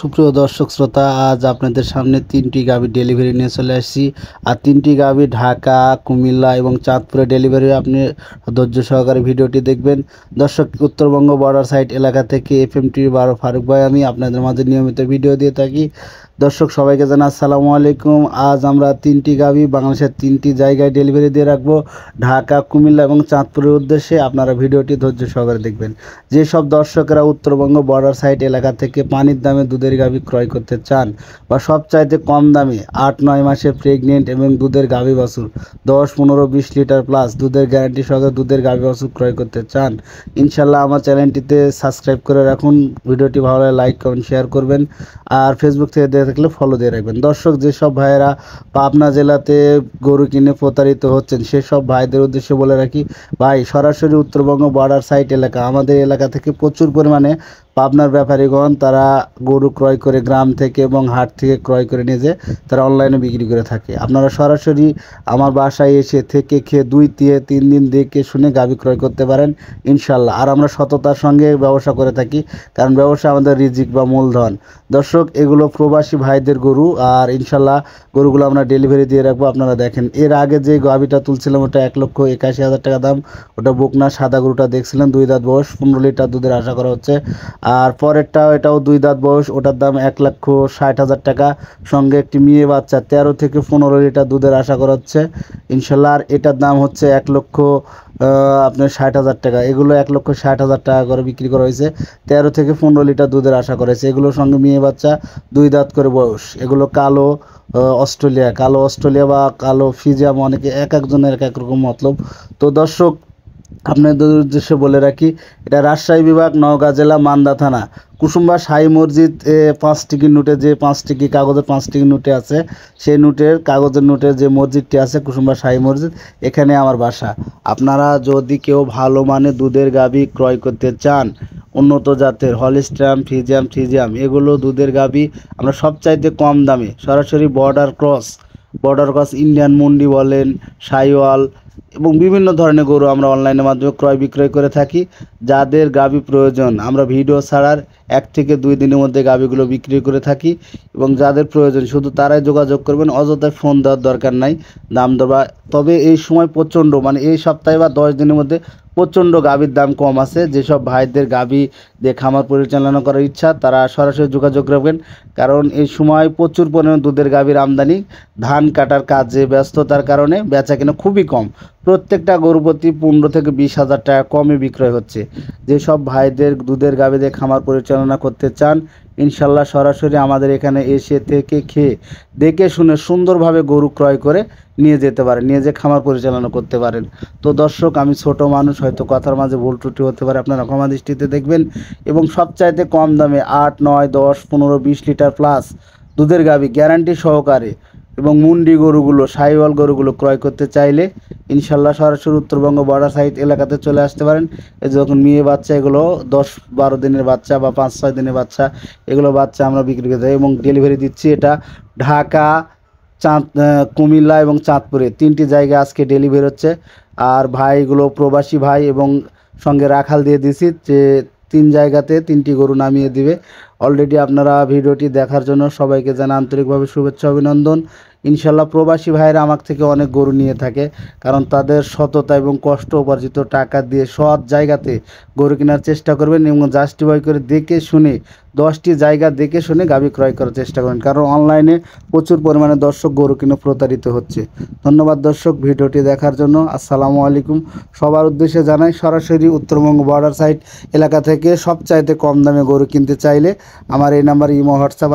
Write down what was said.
সুপ্রিয় দর্শক শ্রোতা, আজ আপনাদের সামনে তিনটি গাভী ডেলিভারি নিয়ে চলে আসছি। আর তিনটি গাভী ঢাকা, কুমিল্লা এবং চাঁদপুরে ডেলিভারি। আপনি ধৈর্য সহকারে ভিডিওটি দেখবেন। দর্শক, উত্তরবঙ্গ বর্ডার সাইড এলাকা থেকে FM টিভি 12 ফারুক ভাই আমি আপনাদের মাঝে নিয়মিত ভিডিও দিয়ে থাকি। দর্শক সবাইকে জানাই আসসালামু আলাইকুম। আজ আমরা তিনটি গাভী বাংলাদেশের তিনটি জায়গায় ডেলিভারি দিয়ে রাখবো, ঢাকা, কুমিল্লা এবং চাঁদপুরের উদ্দেশ্যে। আপনারা ভিডিওটি ধৈর্য সহকারে দেখবেন। যেসব দর্শকেরা উত্তরবঙ্গ বর্ডার সাইড এলাকা থেকে পানির দামে দুধের গাভী ক্রয় করতে চান বা সবচাইতে কম দামে 8-9 মাসে প্রেগনেন্ট এবং দুধের গাভী বাছুর 10, 15, 20 লিটার প্লাস দুধের গ্যারান্টি সহকারে দুধের গাভী বাছুর ক্রয় করতে চান, ইনশাল্লাহ আমার চ্যানেলটিতে সাবস্ক্রাইব করে রাখুন। ভিডিওটি ভালো লাগে লাইক কমেন্ট শেয়ার করবেন। আর ফেসবুক থেকে দেখে থাকলে ফলো দিয়ে রাখবেন। দর্শক, যেসব ভাইয়েরা পাবনা জেলাতে গরু কিনে প্রতারিত হচ্ছেন সেসব ভাইদের উদ্দেশ্যে বলে রাখি, ভাই সরাসরি উত্তরবঙ্গ বর্ডার সাইড এলাকা, আমাদের এলাকা থেকে প্রচুর পরিমাণে পাবনার ব্যাপারীগণ তারা গরু ক্রয় করে গ্রাম থেকে এবং হাট থেকে ক্রয় করে নিয়ে যে তারা অনলাইনে বিক্রি করে থাকে। আপনারা সরাসরি আমার বাসায় এসে থেকে খেয়ে 2-3 দিন দেখে শুনে গাভী ক্রয় করতে পারেন ইনশাল্লাহ। আর আমরা সততার সঙ্গে ব্যবসা করে থাকি, কারণ ব্যবসা আমাদের রিজিক বা মূলধন। দর্শক, এগুলো প্রবাসী ভাইদের গরু, আর ইনশাল্লাহ গরুগুলো আমরা ডেলিভারি দিয়ে রাখবো। আপনারা দেখেন, এর আগে যে গাভীটা তুলছিলাম ওটা 1,81,000 টাকা দাম। ওটা বকনা সাদা গরুটা দেখছিলেন, 2 দাঁত বয়স, 15 লিটার দুধের আশা করা হচ্ছে। আর পরেরটা এটাও 2 দাঁত বয়স, ওটার দাম 1,60,000 টাকা। সঙ্গে একটি মেয়ে বাচ্চা 13 থেকে 15 লিটার দুধের আশা করা হচ্ছে ইনশাল্লাহ। আর এটার দাম হচ্ছে 1,60,000 টাকা। এগুলো 1,60,000 টাকা করে বিক্রি করা হয়েছে। 13 থেকে 15 লিটার দুধের আশা করা হয়েছে। এগুলোর সঙ্গে মেয়ে বাচ্চা 2 দাঁত করে বয়স। এগুলো কালো অস্ট্রেলিয়া বা কালো ফিজিয়াম, অনেকে এক একজনের এক এক রকম মতলব। তো দর্শক, আপনাদের উদ্দেশ্যে বলে রাখি, এটা রাজশাহী বিভাগ, নওগাঁ জেলা, মান্দা থানা, কুসুম্বা শাহী মসজিদ 5 টিকির নোটে যে 5 টিকি কাগজের 5 টিকির নোটে আছে, সেই নোটের কাগজের নোটের যে মসজিদটি আছে কুসুম্বা শাহী মসজিদ, এখানে আমার বাসা। আপনারা যদি কেউ ভালো মানে দুধের গাভী ক্রয় করতে চান, উন্নত জাতের হলিস্টাইন, ফ্রিজিয়াম এগুলো দুধের গাভী আমরা সবচাইতে কম দামে সরাসরি বর্ডার ক্রস ইন্ডিয়ান মুন্ডি বলেন, সাইওয়াল এবং বিভিন্ন ধরনের গরু আমরা অনলাইনের মাধ্যমে ক্রয় বিক্রয় করে থাকি। যাদের গাভী প্রয়োজন আমরা ভিডিও ছাড়ার 1 থেকে 2 দিনের মধ্যে গাভীগুলো বিক্রি করে থাকি, এবং যাদের প্রয়োজন শুধু তারাই যোগাযোগ করবেন, অযথায় ফোন দেওয়ার দরকার নাই দাম দর। তবে এই সময় প্রচণ্ড, মানে এই সপ্তাহে বা 10 দিনের মধ্যে প্রচণ্ড গাভীর দাম কম আছে। যেসব ভাইদের গাভী দিয়ে খামার পরিচালনা করার ইচ্ছা তারা সরাসরি যোগাযোগ রাখবেন, কারণ এই সময় প্রচুর পরিমাণে দুধের গাভীর আমদানি। ধান কাটার কাজে ব্যস্ততার কারণে বেচা কিনা খুবই কম। প্রত্যেকটা গরু প্রতি 15 থেকে 20,000 টাকা কমে বিক্রয় হচ্ছে। যেসব ভাইদের দুধের গাভী দিয়ে খামার পরিচালনা করতে চান, ইনশাল্লাহ সরাসরি আমাদের এখানে এসে থেকে খেয়ে দেখে শুনে সুন্দরভাবে গরু ক্রয় করে নিয়ে যেতে পারেন, নিয়ে যে খামার পরিচালনা করতে পারেন। তো দর্শক, আমি ছোট মানুষ, হয়তো কথার মাঝে ভুল ত্রুটি হতে পারে, আপনারা ক্ষমা দৃষ্টিতে দেখবেন। এবং সবচাইতে কম দামে 8, 9, 10, 15, 20 লিটার প্লাস দুধের গাভী গ্যারান্টি সহকারে এবং মুন্ডি গরুগুলো, সাইওয়াল গরুগুলো ক্রয় করতে চাইলে ইনশাল্লাহ সরাসরি উত্তরবঙ্গ বর্ডার সাইড এলাকাতে চলে আসতে পারেন। এই যখন মেয়ে বাচ্চা, এগুলো 10-12 দিনের বাচ্চা বা 5-6 দিনের বাচ্চা, এগুলো বাচ্চা আমরা বিক্রি করে থাকি এবং ডেলিভারি দিচ্ছি। এটা ঢাকা, কুমিল্লা এবং চাঁদপুরে 3টি জায়গায় আজকে ডেলিভারি হচ্ছে। আর ভাইগুলো প্রবাসী ভাই, এবং সঙ্গে রাখাল দিয়ে দিছি যে 3 জায়গাতে 3টি গরু নামিয়ে দিবে। অলরেডি আপনারা ভিডিওটি দেখার জন্য সবাইকে জানাই আন্তরিকভাবে শুভেচ্ছা অভিনন্দন। ইনশাল্লাহ প্রবাসী ভাইরা আমার থেকে অনেক গরু নিয়ে থাকে, কারণ তাদের সততা এবং কষ্ট উপার্জিত টাকা দিয়ে সৎ জায়গাতে গরু কেনার চেষ্টা করবেন এবং জাস্টিফাই করে দেখে শুনে 10টি জায়গা দেখে শুনে গাভী ক্রয় করার চেষ্টা করেন, কারণ অনলাইনে প্রচুর পরিমাণে দর্শক গরু কিনে প্রতারিত হচ্ছে। ধন্যবাদ দর্শক ভিডিওটি দেখার জন্য। আসসালামু আলাইকুম। সবার উদ্দেশ্যে জানাই, সরাসরি উত্তরবঙ্গ বর্ডার সাইড এলাকা থেকে সবচাইতে কম দামে গরু কিনতে চাইলে আমার এই নাম্বার ইমো, হোয়াটসঅ্যাপ